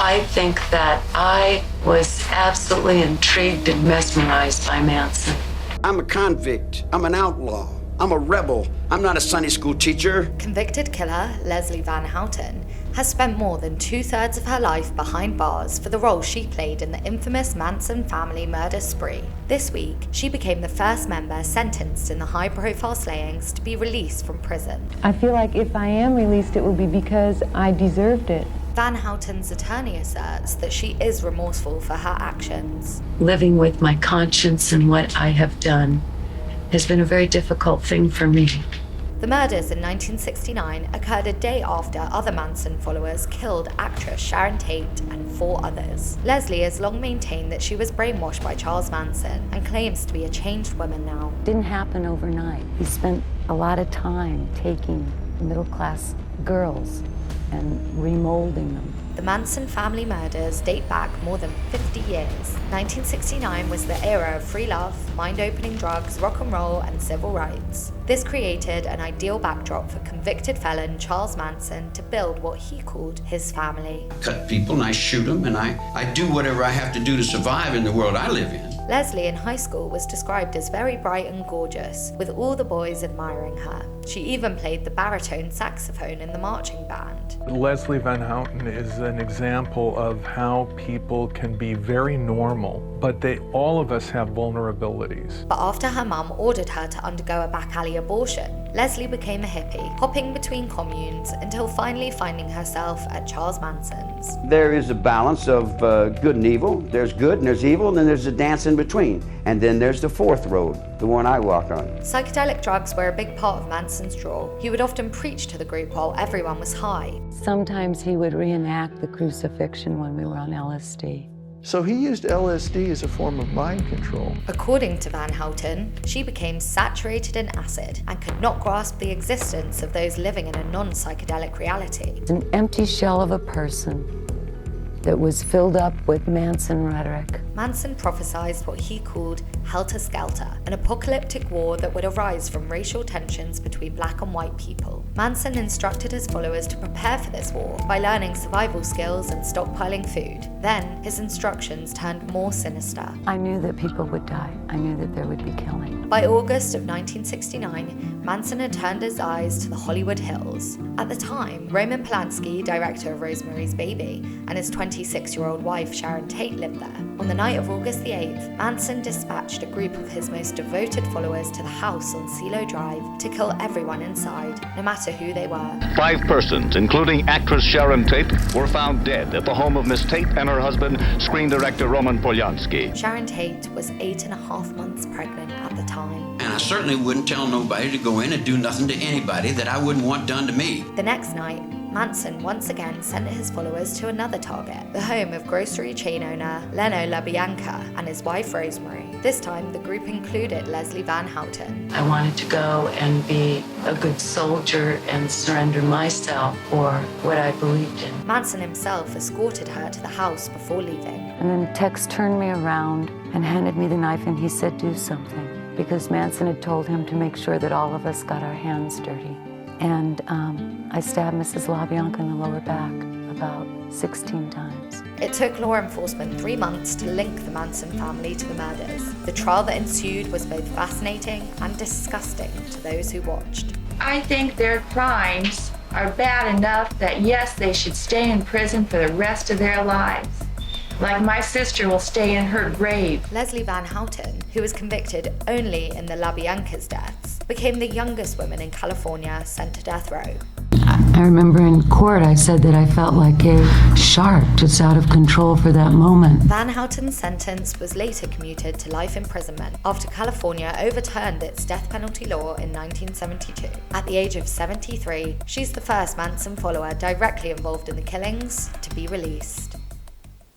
I think that I was absolutely intrigued and mesmerized by Manson. I'm a convict. I'm an outlaw. I'm a rebel. I'm not a Sunday school teacher. Convicted killer Leslie Van Houten has spent more than 2/3 of her life behind bars for the role she played in the infamous Manson family murder spree. This week, she became the first member sentenced in the high-profile slayings to be released from prison. I feel like if I am released, it will be because I deserved it. Van Houten's attorney asserts that she is remorseful for her actions. Living with my conscience and what I have done has been a very difficult thing for me. The murders in 1969 occurred a day after other Manson followers killed actress Sharon Tate and 4 others. Leslie has long maintained that she was brainwashed by Charles Manson and claims to be a changed woman now. It didn't happen overnight. He spent a lot of time taking middle-class girls and remolding them. The Manson family murders date back more than 50 years. 1969 was the era of free love, mind-opening drugs, rock and roll, and civil rights. This created an ideal backdrop for convicted felon Charles Manson to build what he called his family. I cut people and I shoot them and I do whatever I have to do to survive in the world I live in. Leslie in high school was described as very bright and gorgeous, with all the boys admiring her. She even played the baritone saxophone in the marching band. Leslie Van Houten is an example of how people can be very normal, but all of us have vulnerabilities. But after her mum ordered her to undergo a back alley abortion, Leslie became a hippie, hopping between communes until finally finding herself at Charles Manson's. There is a balance of good and evil. There's good and there's evil, and then there's a dance in between. And then there's the fourth road, the one I walk on. Psychedelic drugs were a big part of Manson's draw. He would often preach to the group while everyone was high. Sometimes he would reenact the crucifixion when we were on LSD. So he used LSD as a form of mind control. According to Van Houten, she became saturated in acid and could not grasp the existence of those living in a non-psychedelic reality. It's an empty shell of a person that was filled up with Manson rhetoric. Manson prophesied what he called helter-skelter, an apocalyptic war that would arise from racial tensions between black and white people. Manson instructed his followers to prepare for this war by learning survival skills and stockpiling food. Then, his instructions turned more sinister. I knew that people would die. I knew that there would be killing. By August of 1969, Manson had turned his eyes to the Hollywood Hills. At the time, Roman Polanski, director of Rosemary's Baby, and his 26-year-old wife Sharon Tate lived there. On the night of August the 8th, Manson dispatched a group of his most devoted followers to the house on CeeLo Drive to kill everyone inside, no matter who they were. 5 persons, including actress Sharon Tate, were found dead at the home of Miss Tate and her husband, screen director Roman Polanski. Sharon Tate was 8.5 months pregnant at the time. And I certainly wouldn't tell nobody to go in and do nothing to anybody that I wouldn't want done to me. The next night, Manson once again sent his followers to another target, the home of grocery chain owner Leno LaBianca and his wife Rosemary. This time, the group included Leslie Van Houten. I wanted to go and be a good soldier and surrender myself for what I believed in. Manson himself escorted her to the house before leaving. And then Tex turned me around and handed me the knife and he said, do something. Because Manson had told him to make sure that all of us got our hands dirty. And I stabbed Mrs. LaBianca in the lower back about 16 times. It took law enforcement 3 months to link the Manson family to the murders. The trial that ensued was both fascinating and disgusting to those who watched. I think their crimes are bad enough that, yes, they should stay in prison for the rest of their lives. Like my sister will stay in her grave. Leslie Van Houten, who was convicted only in the LaBianca's deaths, became the youngest woman in California sent to death row. I remember in court I said that I felt like a shark just out of control for that moment. Van Houten's sentence was later commuted to life imprisonment after California overturned its death penalty law in 1972. At the age of 73, she's the first Manson follower directly involved in the killings to be released.